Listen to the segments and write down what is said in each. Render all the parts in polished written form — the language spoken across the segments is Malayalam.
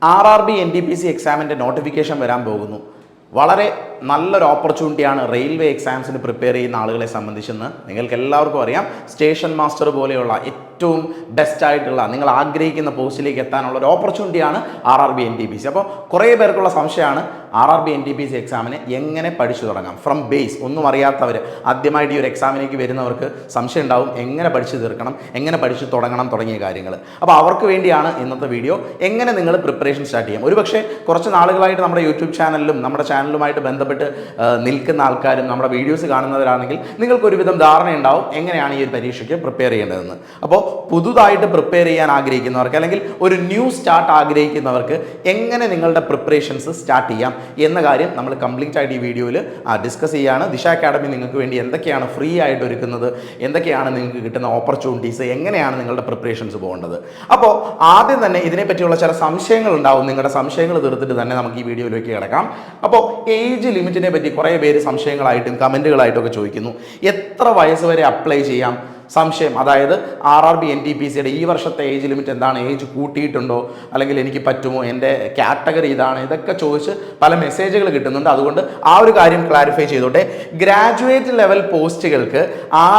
RRB NTPC എക്സാമിൻ്റെ നോട്ടിഫിക്കേഷൻ വരാൻ പോകുന്നു. വളരെ നല്ലൊരു ഓപ്പർച്യൂണിറ്റിയാണ് റെയിൽവേ എക്സാംസിന് പ്രിപ്പയർ ചെയ്യുന്ന ആളുകളെ സംബന്ധിച്ചെന്ന് നിങ്ങൾക്ക് എല്ലാവർക്കും അറിയാം. സ്റ്റേഷൻ മാസ്റ്റർ പോലെയുള്ള ഏറ്റവും ബെസ്റ്റ് ആയിട്ടുള്ള നിങ്ങൾ ആഗ്രഹിക്കുന്ന പോസ്റ്റിലേക്ക് എത്താനുള്ള ഒരു ഓപ്പർച്യൂണിറ്റിയാണ് RRB NTPC. അപ്പോൾ കുറേ പേർക്കുള്ള സംശയമാണ് RRB NTPC എക്സാമിന് എങ്ങനെ പഠിച്ചു തുടങ്ങാം ഫ്രം ബേസ്. ഒന്നും അറിയാത്തവർ ആദ്യമായിട്ട് ഈ ഒരു എക്സാമിലേക്ക് വരുന്നവർക്ക് സംശയം ഉണ്ടാവും, എങ്ങനെ പഠിച്ചു തീർക്കണം, എങ്ങനെ പഠിച്ചു തുടങ്ങണം തുടങ്ങിയ കാര്യങ്ങൾ. അപ്പോൾ അവർക്ക് വേണ്ടിയാണ് ഇന്നത്തെ വീഡിയോ. എങ്ങനെ നിങ്ങൾ പ്രിപ്പറേഷൻ സ്റ്റാർട്ട് ചെയ്യാം. ഒരുപക്ഷെ കുറച്ച് നാളുകളായിട്ട് നമ്മുടെ യൂട്യൂബ് ചാനലിലും നമ്മുടെ ചാനലുമായിട്ട് ബന്ധപ്പെട്ട് നിൽക്കുന്ന ആൾക്കാരും നമ്മുടെ വീഡിയോസ് കാണുന്നവരാണെങ്കിൽ നിങ്ങൾക്ക് ഒരുവിധം ധാരണയുണ്ടാവും എങ്ങനെയാണ് ഈ ഒരു പരീക്ഷയ്ക്ക് പ്രിപ്പയർ ചെയ്യേണ്ടതെന്ന്. അപ്പോൾ പുതുതായിട്ട് പ്രിപ്പയർ ചെയ്യാൻ ആഗ്രഹിക്കുന്നവർക്ക് അല്ലെങ്കിൽ ഒരു ന്യൂ സ്റ്റാർട്ട് ആഗ്രഹിക്കുന്നവർക്ക് എങ്ങനെ നിങ്ങളുടെ പ്രിപ്പറേഷൻസ് സ്റ്റാർട്ട് ചെയ്യാം എന്ന കാര്യം നമ്മൾ കംപ്ലീറ്റ് ആയിട്ട് ഈ വീഡിയോയിൽ ഡിസ്കസ് ചെയ്യുകയാണ്. ദിശ അക്കാഡമി നിങ്ങൾക്ക് വേണ്ടി എന്തൊക്കെയാണ് ഫ്രീ ആയിട്ട് ഒരുക്കുന്നത്, എന്തൊക്കെയാണ് നിങ്ങൾക്ക് കിട്ടുന്ന ഓപ്പർച്യൂണിറ്റീസ്, എങ്ങനെയാണ് നിങ്ങളുടെ പ്രിപ്പറേഷൻസ് പോകേണ്ടത്. അപ്പോൾ ആദ്യം തന്നെ ഇതിനെപ്പറ്റിയുള്ള ചില സംശയങ്ങൾ ഉണ്ടാവും. നിങ്ങളുടെ സംശയങ്ങൾ തീർത്തിട്ട് തന്നെ നമുക്ക് ഈ വീഡിയോയിലേക്ക് കിടക്കാം. അപ്പോൾ ഏജ് ലിമിറ്റിനെ പറ്റി കുറേ പേര് സംശയങ്ങളായിട്ടും കമൻറ്റുകളായിട്ടും ഒക്കെ ചോദിക്കുന്നു. എത്ര വയസ്സ് വരെ അപ്ലൈ ചെയ്യാം? സംശയം, അതായത് RRB NTPCയുടെ ഈ വർഷത്തെ ഏജ് ലിമിറ്റ് എന്താണ്, ഏജ് കൂട്ടിയിട്ടുണ്ടോ, അല്ലെങ്കിൽ എനിക്ക് പറ്റുമോ, എൻ്റെ കാറ്റഗറി ഇതാണ്, ഇതൊക്കെ ചോദിച്ച് പല മെസ്സേജുകൾ കിട്ടുന്നുണ്ട്. അതുകൊണ്ട് ആ ഒരു കാര്യം ക്ലാരിഫൈ ചെയ്തോട്ടെ. ഗ്രാജുവേറ്റ് ലെവൽ പോസ്റ്റുകൾക്ക്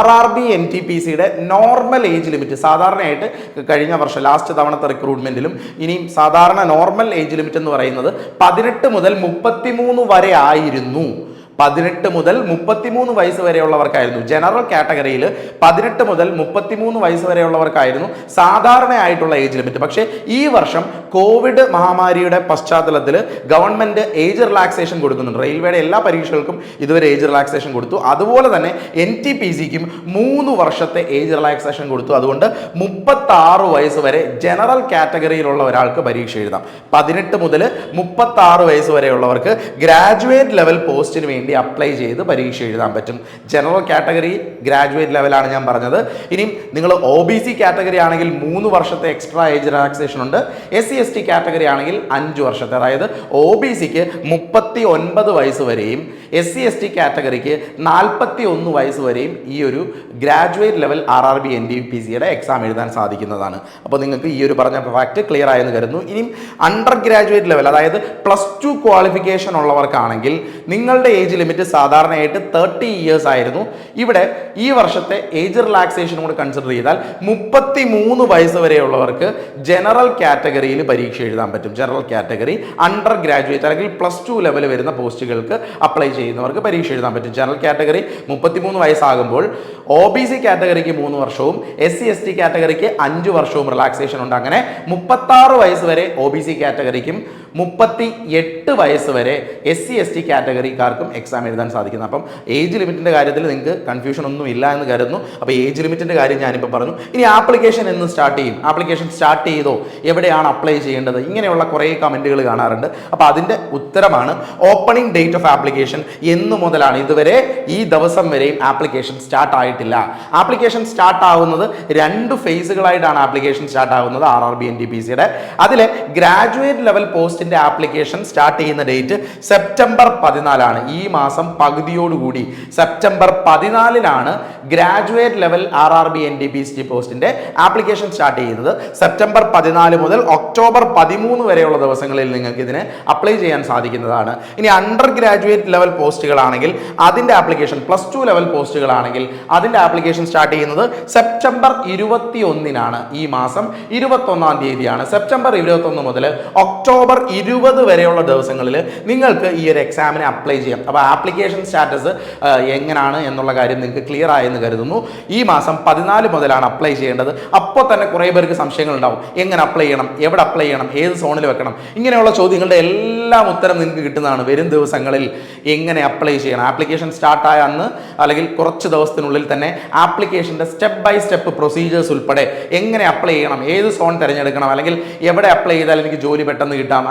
RRB NTPCയുടെ നോർമൽ ഏജ് ലിമിറ്റ് സാധാരണയായിട്ട് കഴിഞ്ഞ വർഷം ലാസ്റ്റ് തവണത്തെ റിക്രൂട്ട്മെൻറ്റിലും ഇനിയും സാധാരണ നോർമൽ ഏജ് ലിമിറ്റ് എന്ന് പറയുന്നത് 18 മുതൽ 33 വരെ ആയിരുന്നു. 18 മുതൽ 33 വയസ്സ് വരെയുള്ളവർക്കായിരുന്നു ജനറൽ കാറ്റഗറിയിൽ. 18 മുതൽ 33 വയസ്സ് വരെയുള്ളവർക്കായിരുന്നു സാധാരണയായിട്ടുള്ള ഏജ് ലിമിറ്റ്. പക്ഷേ ഈ വർഷം കോവിഡ് മഹാമാരിയുടെ പശ്ചാത്തലത്തിൽ ഗവൺമെന്റ് ഏജ് റിലാക്സേഷൻ കൊടുക്കുന്നുണ്ട്. റെയിൽവേയുടെ എല്ലാ പരീക്ഷകൾക്കും ഇതുവരെ ഏജ് റിലാക്സേഷൻ കൊടുത്തു. അതുപോലെ തന്നെ NTPCക്കും 3 വർഷത്തെ ഏജ് റിലാക്സേഷൻ കൊടുത്തു. അതുകൊണ്ട് 36 വയസ്സ് വരെ ജനറൽ കാറ്റഗറിയിലുള്ള ഒരാൾക്ക് പരീക്ഷ എഴുതാം. 18 മുതൽ 36 വയസ്സ് വരെയുള്ളവർക്ക് ഗ്രാജുവേറ്റ് ലെവൽ പോസ്റ്റിന് വേണ്ടി അപ്ലൈ ചെയ്ത് പരീക്ഷ എഴുതാൻ പറ്റും. ജനറൽ കാറ്റഗറി ഗ്രാജുവേറ്റ് ലെവലാണ് ഞാൻ പറഞ്ഞത്. ഇനിയും നിങ്ങൾ OBC കാറ്റഗറി ആണെങ്കിൽ 3 വർഷത്തെ എക്സ്ട്രാ ഏജ് റിലാക്സേഷൻ ഉണ്ട്. SC/ST കാറ്റഗറി ആണെങ്കിൽ 5 വർഷത്തെ, അതായത് OBCക്ക് 39 വയസ്സ് വരെയും SC/ST കാറ്റഗറിക്ക് 41 വയസ്സ് വരെയും ഈ ഒരു ഗ്രാജുവേറ്റ് ലെവൽ RRB NTPCയുടെ എക്സാം എഴുതാൻ സാധിക്കുന്നതാണ്. അപ്പോൾ നിങ്ങൾക്ക് ഈ ഒരു പറഞ്ഞ ഫാക്ട് ക്ലിയർ ആയെന്ന് കരുതുന്നു. ഇനിയും അണ്ടർ ഗ്രാജുവേറ്റ് ലെവൽ, അതായത് +2 ക്വാളിഫിക്കേഷൻ ഉള്ളവർക്കാണെങ്കിൽ നിങ്ങളുടെ ഏജ് ലിമിറ്റ് സാധാരണയായിട്ട് 30 ഇയേഴ്സ് ആയിരുന്നു. ഇവിടെ ഈ വർഷത്തെ ഏജ് റിലാക്സേഷൻ കൂടെ കൺസിഡർ ചെയ്താൽ 33 വയസ്സ് വരെയുള്ളവർക്ക് ജനറൽ കാറ്റഗറിയിൽ പരീക്ഷ എഴുതാൻ പറ്റും. ജനറൽ കാറ്റഗറി അണ്ടർ ഗ്രാജുവേറ്റ് അല്ലെങ്കിൽ +2 ലെവൽ വരുന്ന പോസ്റ്റുകൾക്ക് അപ്ലൈ ചെയ്യുന്നവർക്ക് പരീക്ഷ എഴുതാൻ പറ്റും. ജനറൽ കാറ്റഗറി 33 വയസ്സാകുമ്പോൾ OBC കാറ്റഗറിക്ക് 3 വർഷവും SC/ST കാറ്റഗറിക്ക് 5 വർഷവും റിലാക്സേഷൻ ഉണ്ട്. അങ്ങനെ 36 വയസ്സ് വരെ OBC കാറ്റഗറിക്കും 38 വയസ്സ് വരെ SC/ST കാറ്റഗറിക്കാർക്കും എക്സാം എഴുതാൻ സാധിക്കുന്നത്. അപ്പം ഏജ് ലിമിറ്റിൻ്റെ കാര്യത്തിൽ നിങ്ങൾക്ക് കൺഫ്യൂഷൻ ഒന്നും ഇല്ല എന്ന് കരുതുന്നു. അപ്പോൾ ഏജ് ലിമിറ്റിൻ്റെ കാര്യം ഞാനിപ്പോൾ പറഞ്ഞു. ഇനി ആപ്ലിക്കേഷൻ എന്ന് സ്റ്റാർട്ട് ചെയ്യും, ആപ്ലിക്കേഷൻ സ്റ്റാർട്ട് ചെയ്തോ, എവിടെയാണ് അപ്ലൈ ചെയ്യേണ്ടത്, ഇങ്ങനെയുള്ള കുറേ കമൻറ്റുകൾ കാണാറുണ്ട്. അപ്പോൾ അതിൻ്റെ ഉത്തരമാണ് ഓപ്പണിംഗ് ഡേറ്റ് ഓഫ് ആപ്ലിക്കേഷൻ എന്ന് മുതലാണ്. ഇതുവരെ ഈ ദിവസം വരെയും ആപ്ലിക്കേഷൻ സ്റ്റാർട്ട് ആയിട്ടില്ല. ആപ്ലിക്കേഷൻ സ്റ്റാർട്ട് ആവുന്നത് 2 ഫേസുകളായിട്ടാണ് ആപ്ലിക്കേഷൻ സ്റ്റാർട്ട് ആവുന്നത് RRB NTPCയുടെ. അതിൽ ഗ്രാജുവേറ്റ് ലെവൽ പോസ്റ്റിൻ്റെ ആപ്ലിക്കേഷൻ സ്റ്റാർട്ട് ചെയ്യുന്ന ഡേറ്റ് സെപ്റ്റംബർ 14 ഈ മാസം പകുതിയോടുകൂടി September 14 graduate level RRB NTPC പോസ്റ്റിന്റെ ആപ്ലിക്കേഷൻ സ്റ്റാർട്ട് ചെയ്യുന്നത്. സെപ്റ്റംബർ 14 മുതൽ ഒക്ടോബർ 13 വരെയുള്ള ദിവസങ്ങളിൽ നിങ്ങൾക്ക് ഇതിന് അപ്ലൈ ചെയ്യാൻ സാധിക്കുന്നതാണ്. ഇനി അണ്ടർ ഗ്രാജുവേറ്റ് ലെവൽ പോസ്റ്റുകളാണെങ്കിൽ അതിന്റെ ആപ്ലിക്കേഷൻ, +2 ലെവൽ പോസ്റ്റുകളാണെങ്കിൽ അതിന്റെ ആപ്ലിക്കേഷൻ സ്റ്റാർട്ട് ചെയ്യുന്നത് സെപ്റ്റംബർ 21 ഈ മാസം 21 തീയതിയാണ്. സെപ്റ്റംബർ 21 മുതൽ ഒക്ടോബർ 20 വരെയുള്ള ദിവസങ്ങളിൽ നിങ്ങൾക്ക് ഈ ഒരു എക്സാമിന് അപ്ലൈ ചെയ്യാം. അപ്പോൾ ആപ്ലിക്കേഷൻ സ്റ്റാറ്റസ് എങ്ങനെയാണ് എന്നുള്ള കാര്യം നിങ്ങൾക്ക് ക്ലിയർ ആയെന്ന് കരുതുന്നു. ഈ മാസം 14 മുതലാണ് അപ്ലൈ ചെയ്യേണ്ടത്. അപ്പോൾ തന്നെ കുറേ പേർക്ക് സംശയങ്ങൾ ഉണ്ടാവും. എങ്ങനെ അപ്ലൈ ചെയ്യണം, എവിടെ അപ്ലൈ ചെയ്യണം, ഏത് സോണിൽ വെക്കണം, ഇങ്ങനെയുള്ള ചോദ്യങ്ങളുടെ എല്ലാം ഉത്തരം നിങ്ങൾക്ക് കിട്ടുന്നതാണ് വരും ദിവസങ്ങളിൽ. എങ്ങനെ അപ്ലൈ ചെയ്യണം, ആപ്ലിക്കേഷൻ സ്റ്റാർട്ടായ അന്ന് അല്ലെങ്കിൽ കുറച്ച് ദിവസത്തിനുള്ളിൽ തന്നെ ആപ്ലിക്കേഷൻ്റെ സ്റ്റെപ്പ് ബൈ സ്റ്റെപ്പ് പ്രൊസീജിയേഴ്സ് ഉൾപ്പെടെ എങ്ങനെ അപ്ലൈ ചെയ്യണം, ഏത് സോൺ തിരഞ്ഞെടുക്കണം, അല്ലെങ്കിൽ എവിടെ അപ്ലൈ ചെയ്താൽ എനിക്ക് ജോലി പെട്ടെന്ന് കിട്ടാം,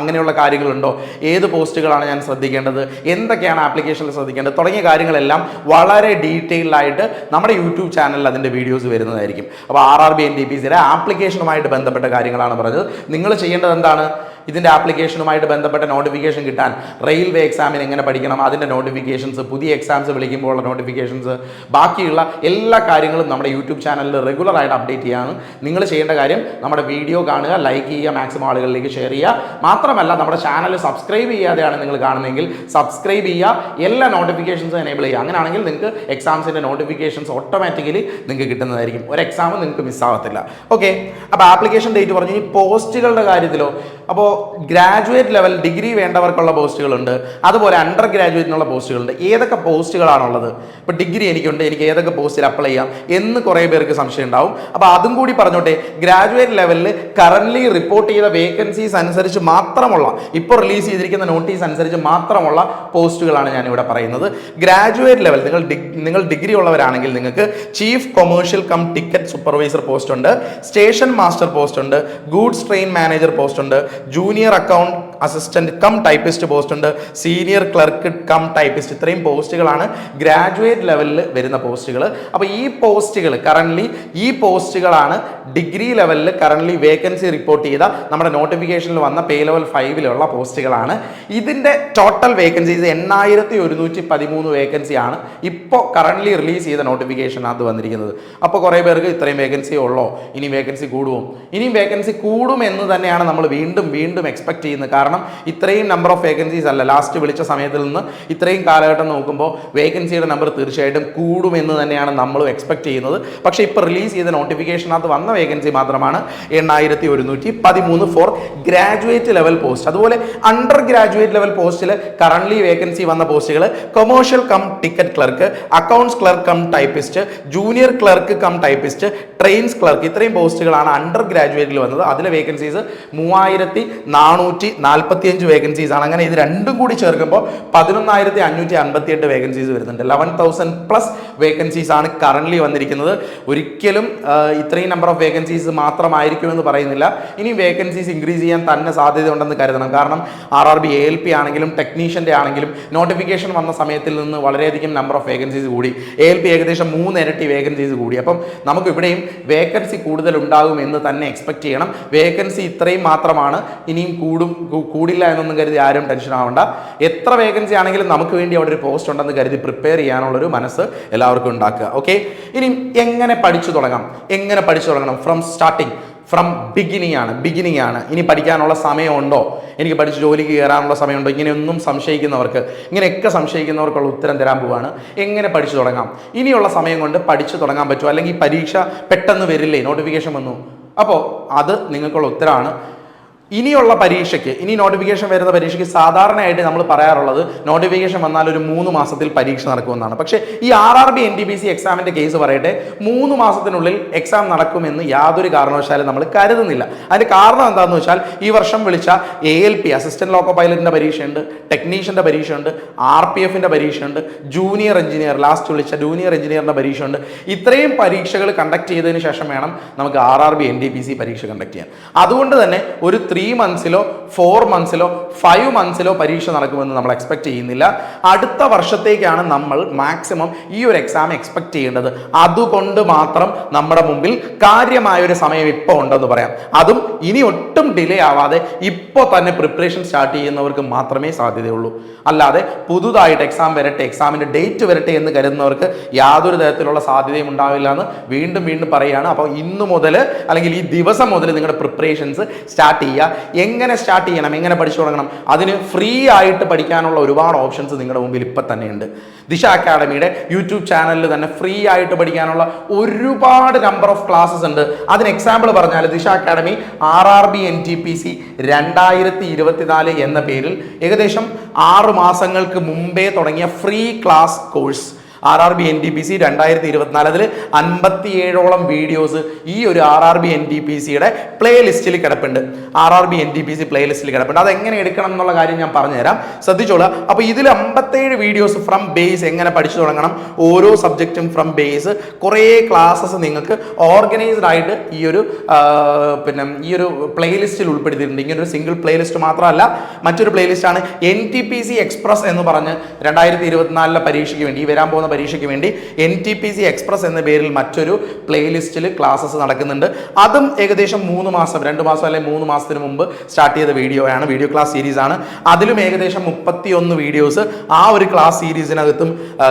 അങ്ങനെയുള്ള കാര്യങ്ങളുണ്ടോ, ഏത് പോസ്റ്റുകളാണ് ഞാൻ ശ്രദ്ധിക്കേണ്ടത്, എന്തൊക്കെയാണ് ആപ്ലിക്കേഷനിൽ ശ്രദ്ധിക്കേണ്ടത് തുടങ്ങിയ കാര്യങ്ങളെല്ലാം വളരെ ഡീറ്റെയിൽഡ് ആയിട്ട് നമ്മുടെ യൂട്യൂബ് ചാനലിൽ അതിൻ്റെ വീഡിയോസ് വരുന്നതായിരിക്കും. അപ്പോൾ RRB NTPCയുടെ ആപ്ലിക്കേഷനുമായിട്ട് ബന്ധപ്പെട്ട കാര്യങ്ങളാണ് പറഞ്ഞത്. നിങ്ങൾ ചെയ്യേണ്ടത് എന്താണ്, ഇതിൻ്റെ ആപ്ലിക്കേഷനുമായിട്ട് ബന്ധപ്പെട്ട നോട്ടിഫിക്കേഷൻ കിട്ടാൻ, റെയിൽവേ എക്സാമിന് എങ്ങനെ പഠിക്കണം അതിൻ്റെ നോട്ടിഫിക്കേഷൻസ്, പുതിയ എക്സാംസ് വിളിക്കുമ്പോൾ ഉള്ള നോട്ടിഫിക്കേഷൻസ്, ബാക്കിയുള്ള എല്ലാ കാര്യങ്ങളും നമ്മുടെ യൂട്യൂബ് ചാനലിൽ റെഗുലറായിട്ട് അപ്ഡേറ്റ് ചെയ്യാൻ നിങ്ങൾ ചെയ്യേണ്ട കാര്യം നമ്മുടെ വീഡിയോ കാണുക, ലൈക്ക് ചെയ്യുക, മാക്സിമം ആളുകളിലേക്ക് ഷെയർ ചെയ്യുക. മാത്രമല്ല നമ്മുടെ ചാനൽ സബ്സ്ക്രൈബ് ചെയ്യാതെയാണ് നിങ്ങൾ കാണുന്നതെങ്കിൽ സബ്സ്ക്രൈബ് ചെയ്യുക, എല്ലാ നോട്ടിഫിക്കേഷൻസും എനേബിൾ ചെയ്യുക. അങ്ങനെയാണെങ്കിൽ നിങ്ങൾക്ക് എക്സാംസിൻ്റെ നോട്ടിഫിക്കേഷൻസ് ഓട്ടോമാറ്റിക്കലി നിങ്ങൾക്ക് കിട്ടുന്നതായിരിക്കും. ഒരു എക്സാം നിങ്ങൾക്ക് മിസ്സാവത്തില്ല. ഓക്കെ, അപ്പോൾ ആപ്ലിക്കേഷൻ ഡേറ്റ് പറഞ്ഞു. ഈ പോസ്റ്റുകളുടെ കാര്യത്തിലോ, അപ്പോൾ ഗ്രാജുവേറ്റ് ലെവൽ ഡിഗ്രി വേണ്ടവർക്കുള്ള പോസ്റ്റുകളുണ്ട്, അതുപോലെ അണ്ടർ ഗ്രാജുവേറ്റിനുള്ള പോസ്റ്റുകളുണ്ട്. ഏതൊക്കെ പോസ്റ്റുകളാണുള്ളത്? ഇപ്പോൾ ഡിഗ്രി എനിക്കുണ്ട്, എനിക്ക് ഏതൊക്കെ പോസ്റ്റിൽ അപ്ലൈ ചെയ്യാം എന്ന് കുറേ പേർക്ക് സംശയം ഉണ്ടാവും. അപ്പോൾ അതും കൂടി പറഞ്ഞോട്ടെ. ഗ്രാജുവേറ്റ് ലെവലിൽ കറൻ്റ്ലി റിപ്പോർട്ട് ചെയ്ത വേക്കൻസീസ് അനുസരിച്ച് മാത്രമുള്ള, ഇപ്പോൾ റിലീസ് ചെയ്തിരിക്കുന്ന നോട്ടീസ് അനുസരിച്ച് മാത്രമുള്ള പോസ്റ്റുകളാണ് ഞാനിവിടെ പറയുന്നത്. ഗ്രാജുവേറ്റ് ലെവൽ നിങ്ങൾ ഡിഗ്രി ഉള്ളവരാണെങ്കിൽ നിങ്ങൾക്ക് chief commercial cum ticket supervisor post ഉണ്ട്, സ്റ്റേഷൻ മാസ്റ്റർ പോസ്റ്റ് ഉണ്ട്, ഗൂഡ്സ് ട്രെയിൻ മാനേജർ പോസ്റ്റ് ഉണ്ട്, junior account assistant cum typist post ഉണ്ട്, സീനിയർ ക്ലർക്ക് കം ടൈപ്പിസ്റ്റ്. ഇത്രയും പോസ്റ്റുകളാണ് ഗ്രാജുവേറ്റ് ലെവലിൽ വരുന്ന പോസ്റ്റുകൾ. അപ്പോൾ ഈ പോസ്റ്റുകളാണ് ഡിഗ്രി ലെവലിൽ കറൻ്റ്ലി വേക്കൻസി റിപ്പോർട്ട് ചെയ്ത നമ്മുടെ നോട്ടിഫിക്കേഷനിൽ വന്ന പേ ലെവൽ 5 പോസ്റ്റുകളാണ്. ഇതിൻ്റെ ടോട്ടൽ വേക്കൻസീസ് 8113 വേക്കൻസിയാണ് ഇപ്പോൾ കറൻ്റ്ലി റിലീസ് ചെയ്ത നോട്ടിഫിക്കേഷനകത്ത് വന്നിരിക്കുന്നത്. അപ്പോൾ കുറേ പേർക്ക് ഇത്രയും വേക്കൻസി ഉള്ളോ, ഇനി വേക്കൻസി കൂടുമോ? ഇനിയും വേക്കൻസി കൂടുമെന്ന് തന്നെയാണ് നമ്മൾ വീണ്ടും എക്സ്പെക്ട് ചെയ്യുന്നത്. കാരണം ഇത്രയും നമ്പർ ഓഫ് വേക്കൻസീസ് അല്ല, ലാസ്റ്റ് വിളിച്ച സമയത്തിൽ നിന്ന് ഇത്രയും കാലഘട്ടം നോക്കുമ്പോൾ വേക്കൻസിയുടെ നമ്പർ തീർച്ചയായിട്ടും കൂടുമെന്ന് തന്നെയാണ് നമ്മൾ എക്സ്പെക്ട് ചെയ്യുന്നത്. പക്ഷേ ഇപ്പോൾ റിലീസ് ചെയ്ത നോട്ടിഫിക്കേഷനകത്ത് വന്ന വേക്കൻസി മാത്രമാണ് 8113 ഫോർ ഗ്രാജുവേറ്റ് ലെവൽ പോസ്റ്റ്. അതുപോലെ അണ്ടർ ഗ്രാജുവേറ്റ് ലെവൽ പോസ്റ്റിൽ കറൻ്റ്ലി വേക്കൻസി വന്ന പോസ്റ്റുകൾ commercial cum ticket clerk, accounts clerk cum typist, junior clerk cum typist, trains clerk. ഇത്രയും പോസ്റ്റുകളാണ് അണ്ടർ ഗ്രാജുവേറ്റിൽ വന്നത്. അതിലെ വേക്കൻസീസ് 3445 വേക്കൻസീസ് ആണ്. അങ്ങനെ ഇത് രണ്ടും കൂടി ചേർക്കുമ്പോൾ 11558 വേക്കൻസീസ് വരുന്നുണ്ട്. 11,000+ വേക്കൻസീസ് ആണ് കറൻ്റ്ലി വന്നിരിക്കുന്നത്. ഒരിക്കലും ഇത്രയും നമ്പർ ഓഫ് വേക്കൻസീസ് മാത്രമായിരിക്കുമെന്ന് പറയുന്നില്ല. ഇനി വേക്കൻസീസ് ഇൻക്രീസ് ചെയ്യാൻ തന്നെ സാധ്യതയുണ്ടെന്ന് കരുതണം. കാരണം RRB ALP ആണെങ്കിലും ടെക്നീഷ്യൻ്റെ ആണെങ്കിലും നോട്ടിഫിക്കേഷൻ വന്ന സമയത്തിൽ നിന്ന് വളരെയധികം നമ്പർ ഓഫ് വേക്കൻസീസ് കൂടി. ALP ഏകദേശം 3 ഇരട്ടി വേക്കൻസീസ് കൂടി. അപ്പം നമുക്ക് ഇവിടെയും വേക്കൻസി കൂടുതൽ ഉണ്ടാകുമെന്ന് തന്നെ എക്സ്പെക്ട് ചെയ്യണം. വേക്കൻസി ഇത്രയും മാത്രമാണ്, ഇനിയും കൂടില്ല എന്നൊന്നും കരുതി ആരും ടെൻഷൻ ആവണ്ട. എത്ര വേക്കൻസി ആണെങ്കിലും നമുക്ക് വേണ്ടി അവിടെ ഒരു പോസ്റ്റ് ഉണ്ടെന്ന് കരുതി പ്രിപ്പയർ ചെയ്യാനുള്ളൊരു മനസ്സ് എല്ലാവർക്കും ഉണ്ടാക്കുക. ഓക്കെ, ഇനി എങ്ങനെ പഠിച്ചു തുടങ്ങണം? ഫ്രം ബിഗിനിങ് ആണ്. ഇനി പഠിക്കാനുള്ള സമയമുണ്ടോ? എനിക്ക് പഠിച്ച് ജോലിക്ക് കയറാനുള്ള സമയമുണ്ടോ? ഇങ്ങനെയൊന്നും ഇങ്ങനെയൊക്കെ സംശയിക്കുന്നവർക്കുള്ള ഉത്തരം തരാൻ പോവാണ്. എങ്ങനെ പഠിച്ചു തുടങ്ങാം? ഇനിയുള്ള സമയം കൊണ്ട് പഠിച്ചു തുടങ്ങാൻ പറ്റുമോ? അല്ലെങ്കിൽ പരീക്ഷ പെട്ടെന്ന് വരില്ലേ, നോട്ടിഫിക്കേഷൻ വന്നു? അപ്പോൾ അത് നിങ്ങൾക്കുള്ള ഉത്തരമാണ്. ഇനി നോട്ടിഫിക്കേഷൻ വരുന്ന പരീക്ഷയ്ക്ക് സാധാരണയായിട്ട് നമ്മൾ പറയാറുള്ളത് നോട്ടിഫിക്കേഷൻ വന്നാൽ ഒരു 3 മാസത്തിൽ പരീക്ഷ നടക്കുമെന്നാണ്. പക്ഷേ ഈ RRB NTPC എക്സാമിൻ്റെ കേസ് പറയട്ടെ, 3 മാസത്തിനുള്ളിൽ എക്സാം നടക്കുമെന്ന് യാതൊരു കാരണവശാലും നമ്മൾ കരുതുന്നില്ല. അതിൻ്റെ കാരണം എന്താണെന്ന് വെച്ചാൽ ഈ വർഷം വിളിച്ച ALP അസിസ്റ്റന്റ് ലോക്കോ പൈലറ്റിൻ്റെ പരീക്ഷയുണ്ട്, ടെക്നീഷ്യൻ്റെ പരീക്ഷയുണ്ട്, RPFൻ്റെ പരീക്ഷയുണ്ട്, ജൂനിയർ എഞ്ചിനീയറിൻ്റെ പരീക്ഷയുണ്ട്. ഇത്രയും പരീക്ഷകൾ കണ്ടക്ട് ചെയ്തതിന് ശേഷം വേണം നമുക്ക് RRB NTPC പരീക്ഷ കണ്ടക്ട് ചെയ്യാൻ. അതുകൊണ്ട് തന്നെ ഒരു 3 മന്ത്സിലോ 4 മന്ത്സിലോ 5 മന്ത്സിലോ പരീക്ഷ നടക്കുമെന്ന് നമ്മൾ എക്സ്പെക്ട് ചെയ്യുന്നില്ല. അടുത്ത വർഷത്തേക്കാണ് നമ്മൾ മാക്സിമം ഈ ഒരു എക്സാം എക്സ്പെക്ട് ചെയ്യേണ്ടത്. അതുകൊണ്ട് മാത്രം നമ്മുടെ മുമ്പിൽ കാര്യമായൊരു സമയം ഇപ്പോൾ ഉണ്ടെന്ന് പറയാം. അതും ഇനി ഒട്ടും ഡിലേ ആവാതെ ഇപ്പോൾ തന്നെ പ്രിപ്പറേഷൻ സ്റ്റാർട്ട് ചെയ്യുന്നവർക്ക് മാത്രമേ സാധ്യതയുള്ളൂ. അല്ലാതെ പുതുതായിട്ട് എക്സാമിൻ്റെ ഡേറ്റ് വരട്ടെ എന്ന് കരുതുന്നവർക്ക് യാതൊരു തരത്തിലുള്ള സാധ്യതയും ഉണ്ടാവില്ല എന്ന് വീണ്ടും പറയുകയാണ്. അപ്പോൾ ഇന്നു മുതൽ അല്ലെങ്കിൽ ഈ ദിവസം മുതൽ നിങ്ങളുടെ പ്രിപ്പറേഷൻസ് സ്റ്റാർട്ട് ചെയ്യുക. എങ്ങനെ സ്റ്റാർട്ട് ചെയ്യണം, എങ്ങനെ പഠിച്ചു തുടങ്ങണം? അതിന് ഫ്രീ ആയിട്ട് പഠിക്കാനുള്ള ഒരുപാട് ഓപ്ഷൻസ് നിങ്ങളുടെ മുമ്പിൽ ഇപ്പം തന്നെയുണ്ട്. ദിശ അക്കാഡമിയുടെ യൂട്യൂബ് ചാനലിൽ തന്നെ ഫ്രീ ആയിട്ട് പഠിക്കാനുള്ള ഒരുപാട് നമ്പർ ഓഫ് ക്ലാസ്സസ് ഉണ്ട്. അതിന് എക്സാമ്പിൾ പറഞ്ഞാൽ ദിശ അക്കാഡമി RRB NTPC 2024 എന്ന പേരിൽ ഏകദേശം 6 മാസങ്ങൾക്ക് മുമ്പേ തുടങ്ങിയ free class course RRB NTPC 2024. അതിൽ 57ഓളം വീഡിയോസ് ഈ ഒരു RRB NTPCയുടെ പ്ലേലിസ്റ്റിൽ കിടപ്പുണ്ട്. അതെങ്ങനെ എടുക്കണം എന്നുള്ള കാര്യം ഞാൻ പറഞ്ഞുതരാം, ശ്രദ്ധിച്ചോളൂ. അപ്പോൾ ഇതിൽ 57 വീഡിയോസ് ഫ്രം ബേസ് എങ്ങനെ പഠിച്ചു തുടങ്ങണം, ഓരോ സബ്ജക്റ്റും ഫ്രം ബേസ് കുറേ ക്ലാസ്സസ് നിങ്ങൾക്ക് ഓർഗനൈസ്ഡ് ആയിട്ട് ഈ ഒരു പ്ലേലിസ്റ്റിൽ ഉൾപ്പെടുത്തിയിട്ടുണ്ട്. ഇങ്ങനൊരു സിംഗിൾ പ്ലേലിസ്റ്റ് മാത്രമല്ല, മറ്റൊരു പ്ലേലിസ്റ്റാണ് NTPC എക്സ്പ്രസ് എന്ന് പറഞ്ഞ് 2024 പരീക്ഷയ്ക്ക് വേണ്ടി, ഈ വരാൻ പോകുന്ന പരീക്ഷയ്ക്ക് വേണ്ടി NTPC എക്സ്പ്രസ് എന്ന പേരിൽ മറ്റൊരു പ്ലേലിസ്റ്റിൽ ക്ലാസ്സസ് നടക്കുന്നുണ്ട്. അതും ഏകദേശം 2 മാസം അല്ലെങ്കിൽ 3 മാസത്തിന് മുമ്പ് സ്റ്റാർട്ട് ചെയ്ത വീഡിയോ ക്ലാസ് സീരീസ് ആണ്. അതിലും ഏകദേശം 31 വീഡിയോസ് ആ ഒരു ക്ലാസ് സീരീസിനകത്തും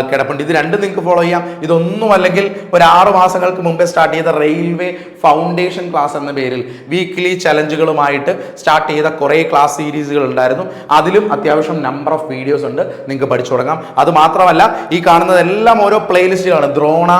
കിടപ്പുണ്ട്. ഇത് രണ്ടും നിങ്ങൾക്ക് ഫോളോ ചെയ്യാം. ഇതൊന്നും അല്ലെങ്കിൽ ഒരു 6 മാസങ്ങൾക്ക് മുമ്പേ സ്റ്റാർട്ട് ചെയ്ത റെയിൽവേ ഫൗണ്ടേഷൻ ക്ലാസ് എന്ന പേരിൽ വീക്ക്ലി ചലഞ്ചുകളുമായിട്ട് സ്റ്റാർട്ട് ചെയ്ത കുറേ ക്ലാസ് സീരീസുകൾ ഉണ്ടായിരുന്നു. അതിലും അത്യാവശ്യം നമ്പർ ഓഫ് വീഡിയോസ് ഉണ്ട്, നിങ്ങൾക്ക് പഠിച്ചു തുടങ്ങാം. അത് മാത്രമല്ല, ഈ കാണുന്നതെല്ലാം ഓരോ പ്ലേലിസ്റ്റുകളാണ്. ദ്രോണ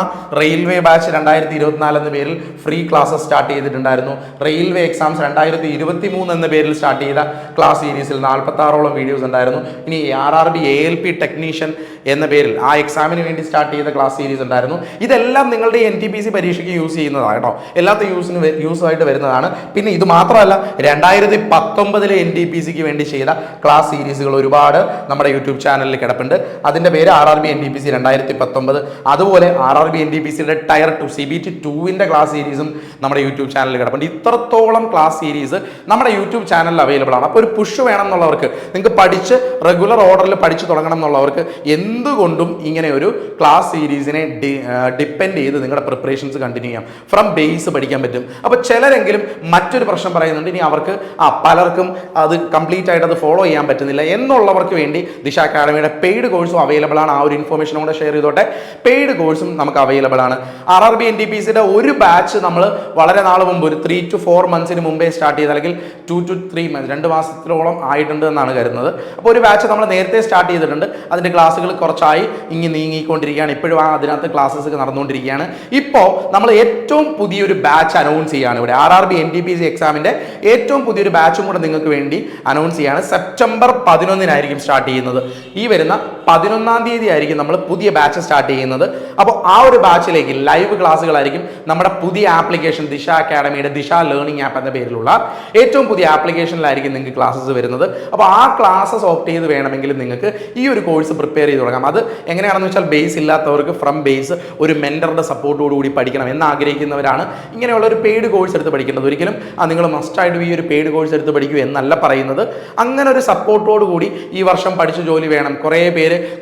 റെയിൽവേ ബാച്ച് 2024 എന്ന പേരിൽ ഫ്രീ ക്ലാസ്സസ് സ്റ്റാർട്ട് ചെയ്തിട്ടുണ്ടായിരുന്നു. റെയിൽവേ എക്സാംസ് 2023 എന്ന പേരിൽ സ്റ്റാർട്ട് ചെയ്ത ക്ലാസ് സീരീസിൽ 46ഓളം വീഡിയോസ് ഉണ്ടായിരുന്നു. ഇനി RRB ALP ടെക്നീഷ്യൻ എന്ന പേരിൽ ആ എക്സാമിന് വേണ്ടി സ്റ്റാർട്ട് ചെയ്ത ക്ലാസ് സീരീസ് ഉണ്ടായിരുന്നു. ഇതെല്ലാം നിങ്ങളുടെ NTPC പരീക്ഷയ്ക്ക് യൂസ് ചെയ്യുന്നതാണ് കേട്ടോ, എല്ലാത്ത യൂസായിട്ട് വരുന്നതാണ്. പിന്നെ ഇത് മാത്രമല്ല, 2019 NTPCക്ക് വേണ്ടി ചെയ്ത ക്ലാസ് സീരീസുകൾ ഒരുപാട് നമ്മുടെ യൂട്യൂബ് ചാനലിൽ കിടപ്പുണ്ട്. അതിൻ്റെ പേര് RRB NTPC 2019. അതുപോലെ RRB NTPCയുടെ ടയർ 2 CBT 2ന്റെ ക്ലാസ് സീരീസും നമ്മുടെ യൂട്യൂബ് ചാനലിൽ കിടപ്പുണ്ട്. ഇത്രത്തോളം ക്ലാസ് സീരീസ് നമ്മുടെ യൂട്യൂബ് ചാനലിൽ അവൈലബിൾ ആണ്. അപ്പോൾ ഒരു പുഷ് വേണം എന്നുള്ളവർക്ക്, നിങ്ങൾക്ക് പഠിച്ച് റെഗുലർ ഓർഡറിൽ പഠിച്ചു തുടങ്ങണം എന്നുള്ളവർക്ക് എന്തുകൊണ്ടും ഇങ്ങനെ ഒരു ക്ലാസ് സീരീസിനെ ഡിപ്പെൻഡ് ചെയ്ത് നിങ്ങളുടെ പ്രിപ്പറേഷൻസ് കണ്ടിന്യൂ ചെയ്യാം. ഫ്രം ബേസ് പഠിക്കാൻ പറ്റും. അപ്പോൾ ചിലരെങ്കിലും മറ്റൊരു പ്രശ്നം പറയുന്നുണ്ട്, ഇനി അവർക്ക് പലർക്കും അത് കംപ്ലീറ്റ് ആയിട്ട് അത് ഫോളോ ചെയ്യാൻ പറ്റുന്നില്ല എന്നുള്ളവർക്ക് വേണ്ടി ദിശ അക്കാഡമിയുടെ പെയ്ഡ് കോഴ്സും അവൈലബിൾ ആണ്. ആ ഒരു ഇൻഫോർമേഷൻ കൂടെ ഷെയർ ചെയ്തോട്ടെ. പെയ്ഡ് കോഴ്സും നമുക്ക് അവൈലബിൾ ആണ്. RRB NTPCയുടെ ഒരു ബാച്ച് നമ്മൾ വളരെ നാൾ മുമ്പ് ഒരു 3 to 4 months മുമ്പേ സ്റ്റാർട്ട് ചെയ്ത്, അല്ലെങ്കിൽ 2 to 3 months 2 മാസത്തിലോളം ആയിട്ടുണ്ട് എന്നാണ് കരുതുന്നത്. അപ്പോൾ ഒരു ബാച്ച് നമ്മൾ നേരത്തെ സ്റ്റാർട്ട് ചെയ്തിട്ടുണ്ട്. അതിൻ്റെ ക്ലാസ്സുകൾ കുറച്ചായി നീങ്ങിക്കൊണ്ടിരിക്കുകയാണ്. ഇപ്പോഴും അതിനകത്ത് ക്ലാസ്സസ് ഒക്കെ നടന്നുകൊണ്ടിരിക്കുകയാണ്. ഇപ്പോൾ നമ്മൾ ഏറ്റവും പുതിയൊരു ബാച്ച് അനൗൺസ് ചെയ്യുകയാണ്. ഇവിടെ RRB NTPC എക്സാമിൻ്റെ ഏറ്റവും പുതിയൊരു ബാച്ചും കൂടെ നിങ്ങൾക്ക് വേണ്ടി അനൗൺസ് ചെയ്യുകയാണ്. സെപ്റ്റംബർ 11 സ്റ്റാർട്ട് ചെയ്യുന്നത്. ഈ വരുന്ന 11 തീയതി ആയിരിക്കും നമ്മൾ പുതിയ ബാച്ച് സ്റ്റാർട്ട് ചെയ്യുന്നത്. അപ്പോൾ ആ ഒരു ബാച്ചിലേക്ക് ലൈവ് ക്ലാസ്സുകളായിരിക്കും. നമ്മുടെ പുതിയ ആപ്ലിക്കേഷൻ ദിശ അക്കാഡമിയുടെ ദിശ ലേണിംഗ് ആപ്പ് എന്ന പേരിലുള്ള ഏറ്റവും പുതിയ ആപ്ലിക്കേഷനിലായിരിക്കും നിങ്ങൾക്ക് ക്ലാസ്സസ് വരുന്നത്. അപ്പോൾ ആ ക്ലാസ്സസ് ഓപ്റ്റ് ചെയ്ത് വേണമെങ്കിൽ നിങ്ങൾക്ക് ഈ ഒരു കോഴ്സ് പ്രിപ്പയർ ചെയ്ത് തുടങ്ങാം. അത് എങ്ങനെയാണെന്ന് വെച്ചാൽ ബേസ് ഇല്ലാത്തവർക്ക് ഫ്രം ബേസ് ഒരു മെന്ററുടെ സപ്പോർട്ടോടുകൂടി പഠിക്കണം എന്ന് ആഗ്രഹിക്കുന്നവരാണ് ഇങ്ങനെയുള്ള ഒരു പെയ്ഡ് കോഴ്സ് എടുത്ത് പഠിക്കേണ്ടത്. ഒരിക്കലും നിങ്ങൾ മസ്റ്റായിട്ട് ഈ ഒരു പെയ്ഡ് കോഴ്സ് എടുത്ത് പഠിക്കൂ എന്നല്ല പറയുന്നത്. അങ്ങനെ ഒരു സപ്പോർട്ടോട് കൂടി ഈ വർഷം പഠിച്ച് ജോലി വേണം.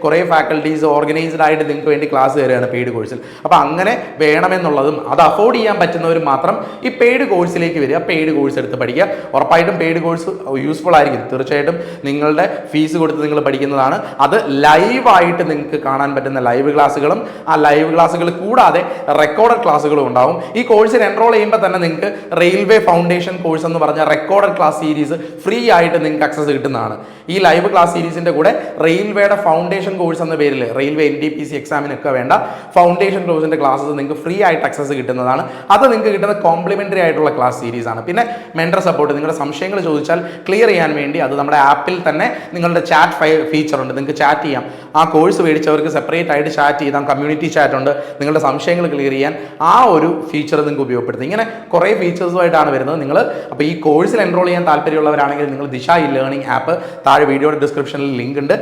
കുറേ ഫാക്കൽറ്റീസ് ഓർഗനൈസ്ഡ് ആയിട്ട് നിങ്ങൾക്ക് വേണ്ടി ക്ലാസ് തരികയാണ് പെയ്ഡ് കോഴ്സിൽ. അപ്പോൾ അങ്ങനെ വേണമെന്നുള്ളതും അത് അഫോർഡ് ചെയ്യാൻ പറ്റുന്നവർ മാത്രം ഈ പെയ്ഡ് കോഴ്സിലേക്ക് വരിക, പെയ്ഡ് കോഴ്സ് എടുത്ത് പഠിക്കുക. ഉറപ്പായിട്ടും പെയ്ഡ് കോഴ്സ് യൂസ്ഫുൾ ആയിരിക്കും. തീർച്ചയായിട്ടും നിങ്ങളുടെ ഫീസ് കൊടുത്ത് നിങ്ങൾ പഠിക്കുന്നതാണ്. അത് ലൈവായിട്ട് നിങ്ങൾക്ക് കാണാൻ പറ്റുന്ന ലൈവ് ക്ലാസ്സുകളും ആ ലൈവ് ക്ലാസ്സുകൾ കൂടാതെ റെക്കോർഡഡ് ക്ലാസ്സുകളും ഉണ്ടാവും. ഈ കോഴ്സിൽ എൻറോൾ ചെയ്യുമ്പോൾ തന്നെ നിങ്ങൾക്ക് റെയിൽവേ ഫൗണ്ടേഷൻ കോഴ്സ് എന്ന് പറഞ്ഞ റെക്കോർഡഡ് ക്ലാസ് സീരീസ് ഫ്രീ ആയിട്ട് നിങ്ങൾക്ക് ആക്സസ് കിട്ടുന്നതാണ്. ഈ ലൈവ് ക്ലാസ് സീരീസിൻ്റെ കൂടെ റെയിൽവേയുടെ ഫൗണ്ടേഷൻ കോഴ്സ് എന്ന പേരിൽ റെയിൽവേ NTPC എക്സാമിനൊക്കെ വേണ്ട ഫൗണ്ടേഷൻ കോഴ്സിൻ്റെ ക്ലാസ്സസ് നിങ്ങൾക്ക് ഫ്രീ ആയിട്ട് ആക്സസ് കിട്ടുന്നതാണ്. അത് നിങ്ങൾക്ക് കിട്ടുന്ന കോംപ്ലിമെൻ്ററി ആയിട്ടുള്ള ക്ലാസ് സീരീസ് ആണ്. പിന്നെ മെൻറ്റർ സപ്പോർട്ട്, നിങ്ങളുടെ സംശയങ്ങൾ ചോദിച്ചാൽ ക്ലിയർ ചെയ്യാൻ വേണ്ടി അത് നമ്മുടെ ആപ്പിൽ തന്നെ നിങ്ങളുടെ ചാറ്റ് ഫീച്ചർ ഉണ്ട്. നിങ്ങൾക്ക് ചാറ്റ് ചെയ്യാം. ആ കോഴ്സ് മേടിച്ചവർക്ക് സെപ്പറേറ്റ് ആയിട്ട് ചാറ്റ് ചെയ്താൽ കമ്മ്യൂണിറ്റി ചാറ്റ് ഉണ്ട്. നിങ്ങളുടെ സംശയങ്ങൾ ക്ലിയർ ചെയ്യാൻ ആ ഒരു ഫീച്ചർ നിങ്ങൾക്ക് ഉപയോഗപ്പെടുത്തും. ഇങ്ങനെ കുറേ ഫീച്ചേഴ്സുമായിട്ടാണ് വരുന്നത്. അപ്പോൾ ഈ കോഴ്സിൽ എൻറോൾ ചെയ്യാൻ താല്പര്യമുള്ളവരാണെങ്കിൽ നിങ്ങൾ ദിശ ലേണിംഗ് ആപ്പ് താഴെ വീഡിയോയുടെ ഡിസ്ക്രിപ്ഷനിൽ ലിങ്ക് ഉണ്ട്.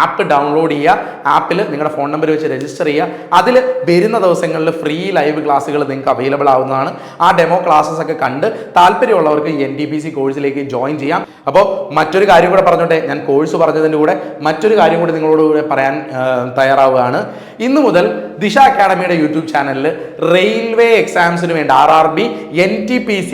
ആപ്പ് ഡൗൺലോഡ് ചെയ്യുക. ആപ്പിൽ നിങ്ങളുടെ ഫോൺ നമ്പർ വെച്ച് രജിസ്റ്റർ ചെയ്യുക. അതിൽ വരുന്ന ദിവസങ്ങളിൽ ഫ്രീ ലൈവ് ക്ലാസ്സുകൾ നിങ്ങൾക്ക് അവൈലബിൾ ആവുന്നതാണ്. ആ ഡെമോ ക്ലാസ്സസ് ഒക്കെ കണ്ട് താല്പര്യമുള്ളവർക്ക് ഈ NTPC കോഴ്സിലേക്ക് ജോയിൻ ചെയ്യാം. അപ്പോൾ മറ്റൊരു കാര്യം കൂടെ പറഞ്ഞോട്ടെ, ഞാൻ കോഴ്സ് പറഞ്ഞതിൻ്റെ കൂടെ മറ്റൊരു കാര്യം കൂടി നിങ്ങളോട് കൂടെ പറയാൻ തയ്യാറാവുകയാണ്. ഇന്നു മുതൽ ദിശ അക്കാഡമിയുടെ യൂട്യൂബ് ചാനലിൽ റെയിൽവേ എക്സാംസിന് വേണ്ട RRB NTPC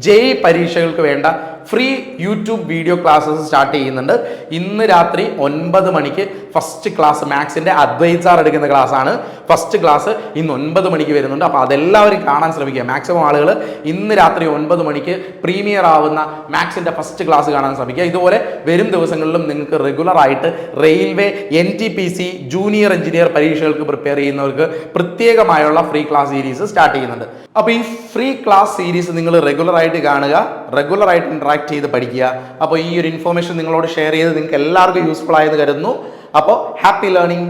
JEE പരീക്ഷകൾക്ക് വേണ്ട free YouTube video classes start ചെയ്യുന്നുണ്ട്. ഇന്ന് രാത്രി 9 മണിക്ക് ഫസ്റ്റ് ക്ലാസ് മാത്സിൻ്റെ അദ്വൈത് സാർ എടുക്കുന്ന ക്ലാസ്സാണ്. ഫസ്റ്റ് ക്ലാസ് ഇന്ന് 9 മണിക്ക് വരുന്നുണ്ട്. അപ്പോൾ അതെല്ലാവരും കാണാൻ ശ്രമിക്കുക. മാക്സിമം ആളുകൾ ഇന്ന് രാത്രി 9 മണിക്ക് പ്രീമിയർ ആവുന്ന മാത്സിൻ്റെ ഫസ്റ്റ് ക്ലാസ് കാണാൻ ശ്രമിക്കുക. ഇതുപോലെ വരും ദിവസങ്ങളിലും നിങ്ങൾക്ക് റെഗുലർ ആയിട്ട് റെയിൽവേ NTPC ജൂനിയർ എഞ്ചിനീയർ പരീക്ഷകൾക്ക് പ്രിപ്പയർ ചെയ്യുന്നവർക്ക് പ്രത്യേകമായുള്ള ഫ്രീ ക്ലാസ് സീരീസ് സ്റ്റാർട്ട് ചെയ്യുന്നുണ്ട്. അപ്പോൾ ഈ ഫ്രീ ക്ലാസ് സീരീസ് നിങ്ങൾ റെഗുലറായിട്ട് കാണുക, റെഗുലറായിട്ട് ഇൻട്രാക്ട് ചെയ്ത് പഠിക്കുക. അപ്പോൾ ഈ ഒരു ഇൻഫോർമേഷൻ നിങ്ങളോട് ഷെയർ ചെയ്ത് നിങ്ങൾക്ക് എല്ലാവർക്കും യൂസ്ഫുൾ ആയെന്ന് കരുതുന്നു. അപ്പോൾ ഹാപ്പി ലേണിംഗ്.